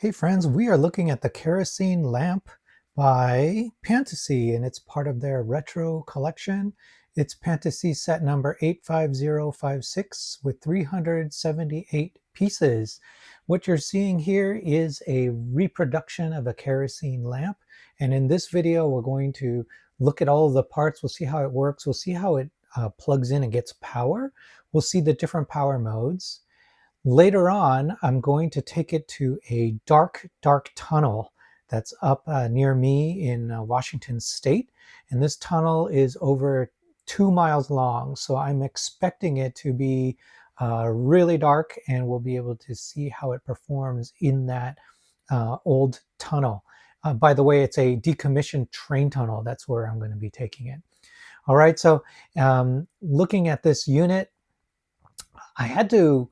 Hey friends, we are looking at the kerosene lamp by Pantasy, and it's part of their retro collection. It's Pantasy set number 85056 with 378 pieces. What you're seeing here is a reproduction of a kerosene lamp. And in this video, we're going to look at all of the parts. We'll see how it works. We'll see how it plugs in and gets power. We'll see the different power modes. Later on, I'm going to take it to a dark tunnel that's up near me in Washington State. And this tunnel is over 2 miles long. So I'm expecting it to be really dark, and we'll be able to see how it performs in that old tunnel. By the way, it's a decommissioned train tunnel. That's where I'm going to be taking it. All right, so looking at this unit, I had to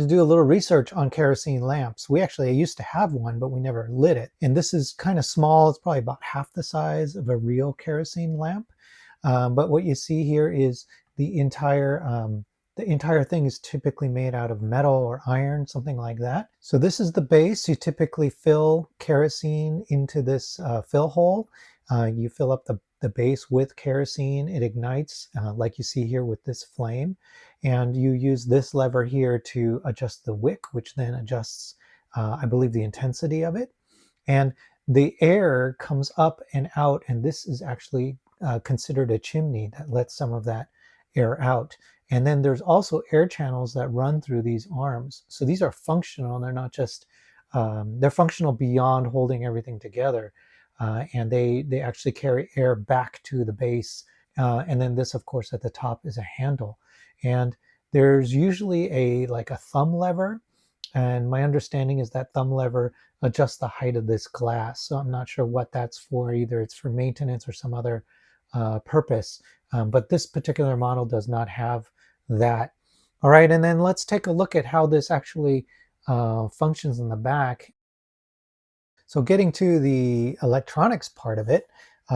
do a little research on kerosene lamps. We actually used to have one, but we never lit it. And this is kind of small. It's probably about half the size of a real kerosene lamp. But what you see here is the entire thing is typically made out of metal or iron, something like that. So this is the base. You typically fill kerosene into this fill hole. You fill up the base with kerosene. It ignites like you see here with this flame. And you use this lever here to adjust the wick, which then adjusts, I believe, the intensity of it. And the air comes up and out, and this is actually considered a chimney that lets some of that air out. And then there's also air channels that run through these arms. So these are functional, and they're not just, they're functional beyond holding everything together. And they actually carry air back to the base. And then this, of course, at the top is a handle. And there's usually like a thumb lever. And my understanding is that thumb lever adjusts the height of this glass. So I'm not sure what that's for. Either it's for maintenance or some other purpose. But this particular model does not have that. All right, and then let's take a look at how this actually functions in the back. So getting to the electronics part of it,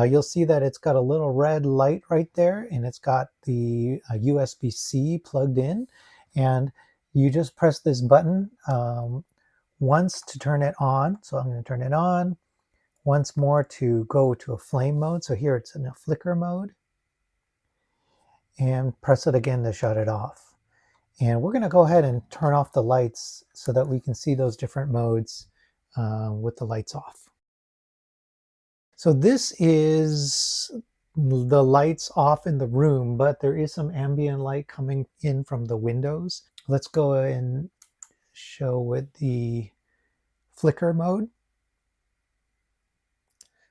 you'll see that it's got a little red light right there, and it's got the USB-C plugged in. And you just press this button once to turn it on. So I'm going to turn it on. Once more to go to a flame mode. So here it's in a flicker mode. And press it again to shut it off. And we're going to go ahead and turn off the lights so that we can see those different modes with the lights off. So this is the lights off in the room, but there is some ambient light coming in from the windows. Let's go and show with the flicker mode.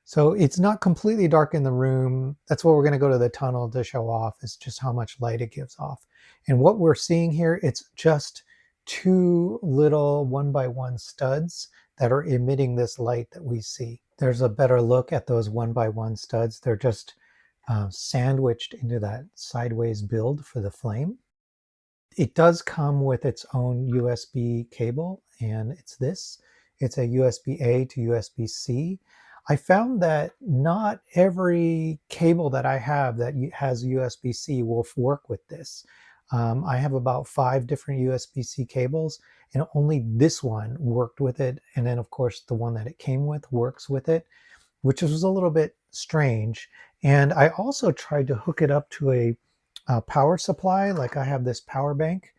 So it's not completely dark in the room. That's what we're going to go to the tunnel to show off, is just how much light it gives off. And what we're seeing here, it's just two little 1x1 studs that are emitting this light that we see. There's a better look at those 1x1 studs. They're just sandwiched into that sideways build for the flame. It does come with its own USB cable, and it's this. It's a USB-A to USB-C. I found that not every cable that I have that has USB-C will work with this. I have about 5 different USB-C cables, and only this one worked with it. And then, of course, the one that it came with works with it, which was a little bit strange. And I also tried to hook it up to a power supply. Like I have this power bank,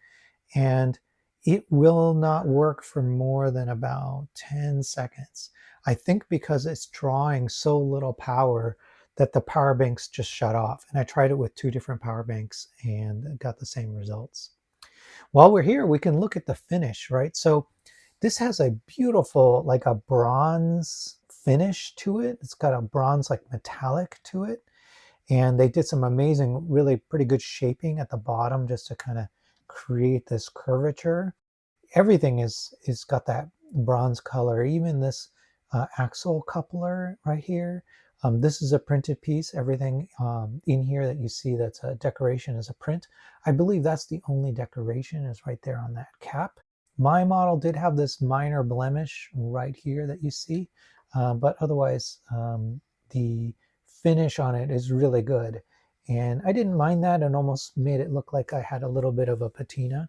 and it will not work for more than about 10 seconds. I think because it's drawing so little power that the power banks just shut off. And I tried it with 2 different power banks and got the same results. While we're here, we can look at the finish, right? So this has a beautiful, like a bronze finish to it. It's got a bronze, like metallic to it. And they did some amazing, really pretty good shaping at the bottom just to kind of create this curvature. Everything is got that bronze color, even this axle coupler right here. This is a printed piece. Everything in here that you see that's a decoration is a print. I believe that's the only decoration is right there on that cap. My model did have this minor blemish right here that you see, but otherwise the finish on it is really good. And I didn't mind that, and almost made it look like I had a little bit of a patina.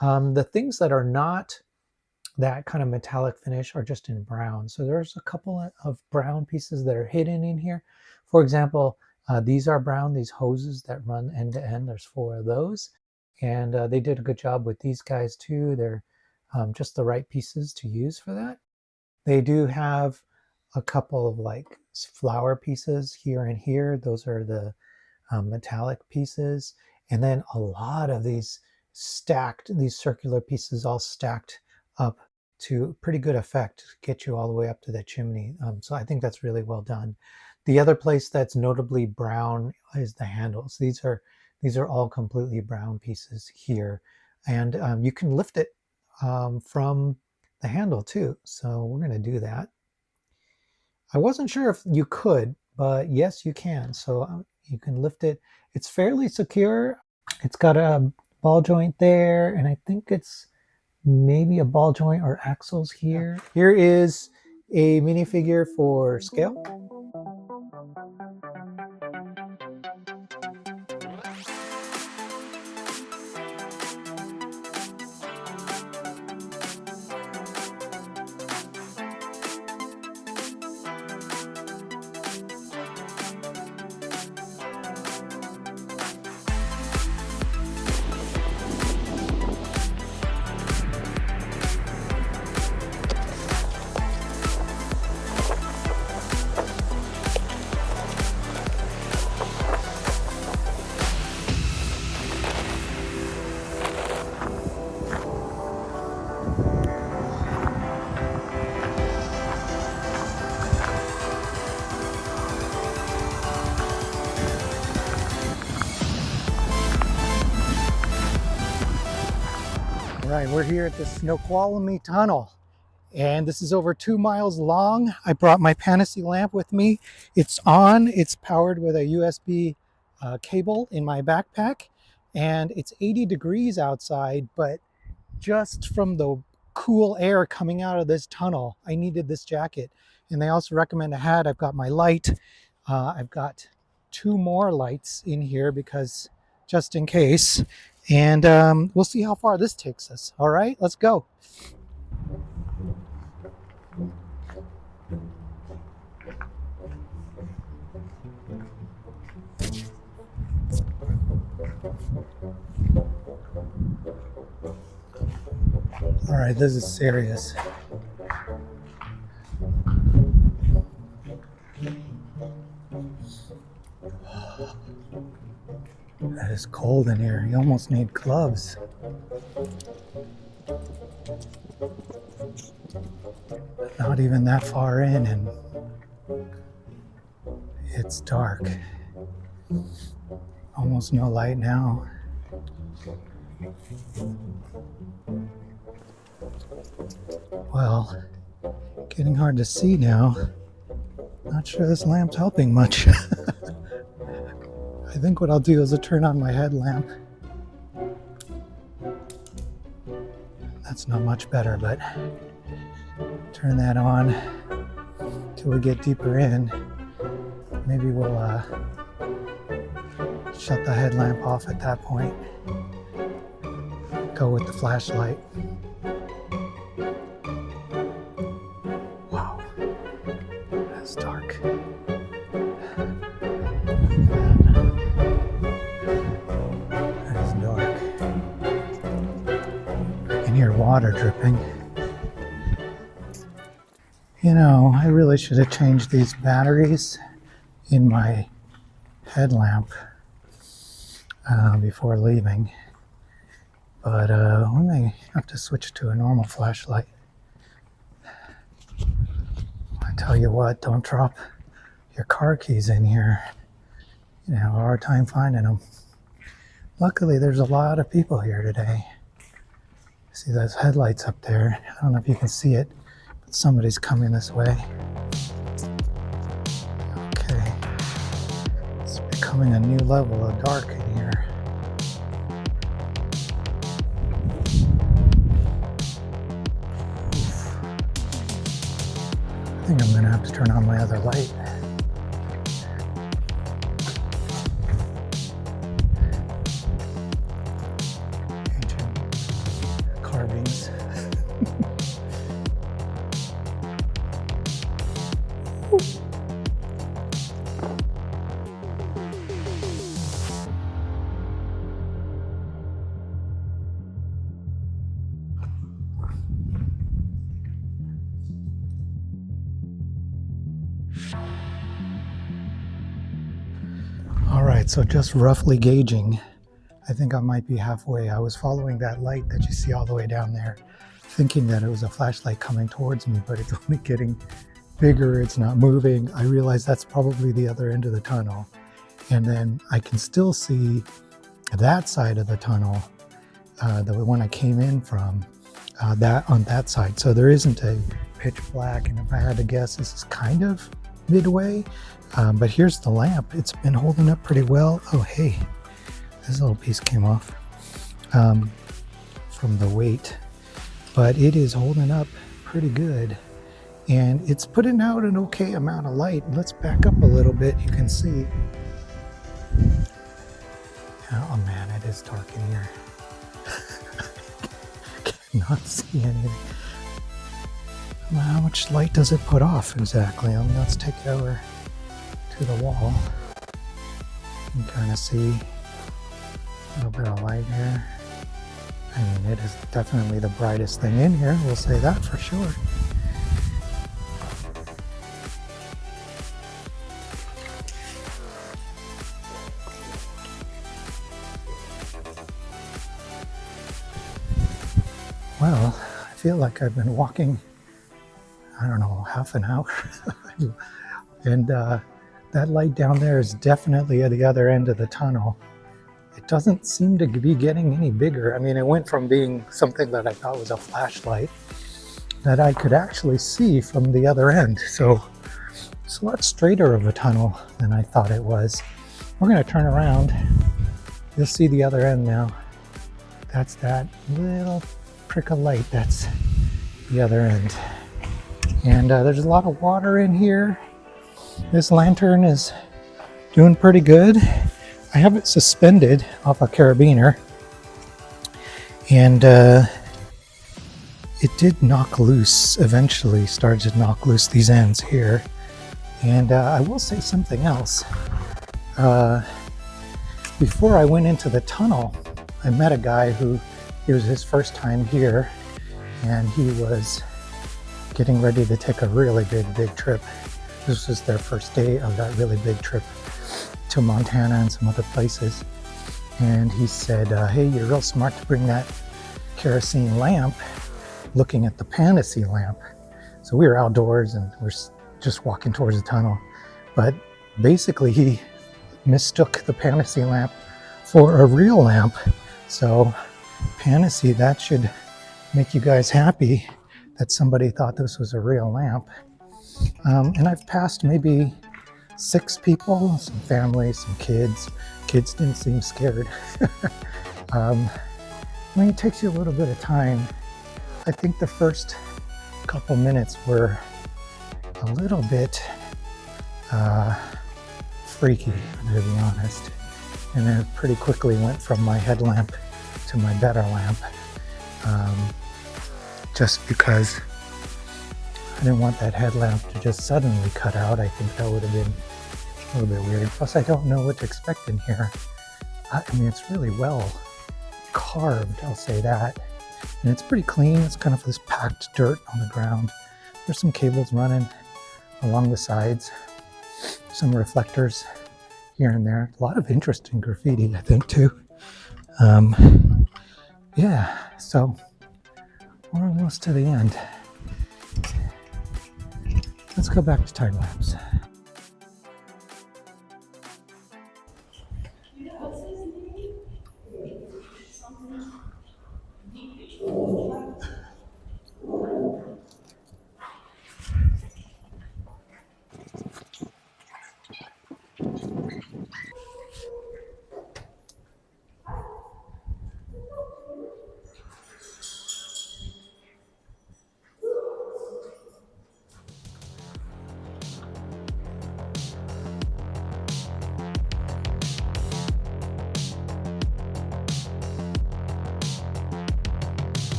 The things that are not that kind of metallic finish are just in brown. So there's a couple of brown pieces that are hidden in here. For example, these are brown, these hoses that run end to end. There's 4 of those. And they did a good job with these guys too. They're just the right pieces to use for that. They do have a couple of like flower pieces here and here. Those are the metallic pieces. And then a lot of these circular pieces all stacked up to pretty good effect, get you all the way up to the chimney. So I think that's really well done. The other place that's notably brown is the handles. These are all completely brown pieces here. And you can lift it from the handle too. So we're going to do that. I wasn't sure if you could, but yes, you can. So you can lift it. It's fairly secure. It's got a ball joint there, and I think it's maybe a ball joint or axles here. Here is a minifigure for scale. All right, we're here at the SNOQUALMIE Tunnel, and this is over 2 miles long. I brought my Pantasy lamp with me. It's on. It's powered with a USB cable in my backpack, and it's 80 degrees outside, but just from the cool air coming out of this tunnel, I needed this jacket. And they also recommend a hat. I've got my light. I've got 2 more lights in here because just in case. And we'll see how far this takes us. All right, let's go. All right, this is serious. That is cold in here. You almost need gloves. Not even that far in, and it's dark. Almost no light now. Well, getting hard to see now. Not sure this lamp's helping much. I think what I'll do is I'll turn on my headlamp. That's not much better, but turn that on till we get deeper in. Maybe we'll shut the headlamp off at that point. Go with the flashlight. Wow, that's dark. That is dark. I can hear water dripping. You know, I really should have changed these batteries in my headlamp before leaving. But we may have to switch to a normal flashlight. I tell you what, don't drop your car keys in here. You have a hard time finding them. Luckily, there's a lot of people here today. See those headlights up there? I don't know if you can see it, but somebody's coming this way. Okay. It's becoming a new level of dark in here. I think I'm going to have to turn on my other light. Ancient carvings. right, so just roughly gauging, I think I might be halfway. I was following that light that you see all the way down there, thinking that it was a flashlight coming towards me, but it's only getting bigger, it's not moving. I realized that's probably the other end of the tunnel. And then I can still see that side of the tunnel, the one I came in from, that on that side. So there isn't a pitch black, and if I had to guess, this is kind of midway. But here's the lamp. It's been holding up pretty well. Oh, hey, this little piece came off from the weight, but it is holding up pretty good. And it's putting out an okay amount of light. Let's back up a little bit. You can see. Oh man, it is dark in here. Cannot see anything. How much light does it put off exactly? Let's take it over to the wall. You can kind of see a little bit of light here. I mean, it is definitely the brightest thing in here. We'll say that for sure. Well, I feel like I've been walking, I don't know, half an hour. And that light down there is definitely at the other end of the tunnel. It doesn't seem to be getting any bigger. I mean, it went from being something that I thought was a flashlight that I could actually see from the other end. So it's a lot straighter of a tunnel than I thought it was. We're going to turn around. You'll see the other end now. That's that little prick of light. That's the other end. And there's a lot of water in here. This lantern is doing pretty good. I have it suspended off a carabiner, and it did knock loose, eventually started to knock loose these ends here. And I will say something else. Before I went into the tunnel, I met a guy who, it was his first time here, and he was getting ready to take a really big trip. This was their first day of that really big trip to Montana and some other places. And he said, hey, you're real smart to bring that kerosene lamp, looking at the Pantasy lamp. So we were outdoors and we're just walking towards the tunnel. But basically he mistook the Pantasy lamp for a real lamp. So Pantasy, that should make you guys happy that somebody thought this was a real lamp. And I've passed maybe 6 people, some families, some kids. Kids didn't seem scared. I mean, it takes you a little bit of time. I think the first couple minutes were a little bit freaky, to be honest. And then it pretty quickly went from my headlamp to my better lamp. Just because I didn't want that headlamp to just suddenly cut out. I think that would have been a little bit weird. Plus, I don't know what to expect in here. I mean, it's really well carved, I'll say that. And it's pretty clean. It's kind of this packed dirt on the ground. There's some cables running along the sides, some reflectors here and there. A lot of interesting graffiti, I think, too. Yeah, so we're almost to the end. Let's go back to time lapse.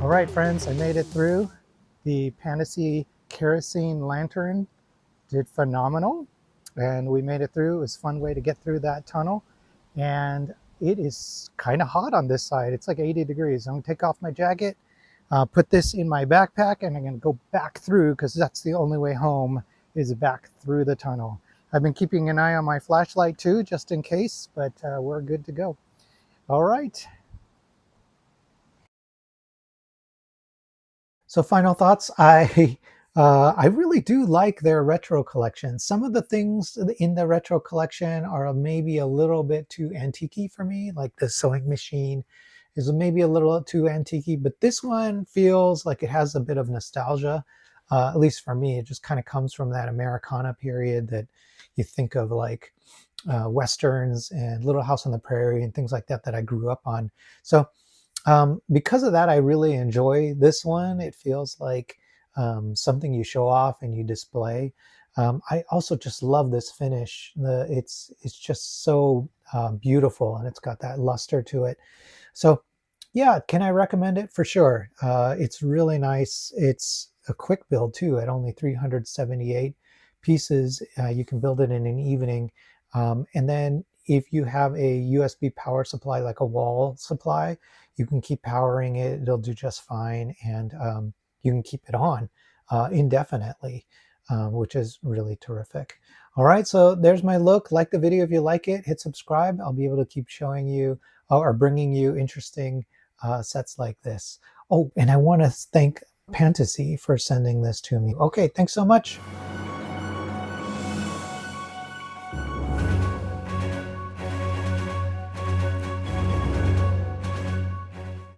All right, friends, I made it through. The Pantasy kerosene lantern did phenomenal, and we made it through. It was a fun way to get through that tunnel, and it is kind of hot on this side. It's like 80 degrees. I'm gonna take off my jacket. put this in my backpack, and I'm going to go back through because that's the only way home is back through the tunnel. I've been keeping an eye on my flashlight too, just in case, but we're good to go. All right. So final thoughts. I really do like their retro collection. Some of the things in the retro collection are maybe a little bit too antique for me. Like the sewing machine is maybe a little too antique, but this one feels like it has a bit of nostalgia. At least for me, it just kind of comes from that Americana period that you think of, like westerns and Little House on the Prairie and things like that that I grew up on. So because of that, I really enjoy this one. It feels like something you show off and you display. I also just love this finish. It's just so beautiful, and it's got that luster to it. So yeah, can I recommend it? For sure. It's really nice. It's a quick build too. At only 378 pieces, you can build it in an evening. And then if you have a USB power supply, like a wall supply, you can keep powering it. It'll do just fine, and you can keep it on indefinitely, which is really terrific. All right, so there's my look. Like the video if you like it. Hit subscribe. I'll be able to keep showing you or bringing you interesting sets like this. Oh, and I want to thank Fantasy for sending this to me. Okay, thanks so much.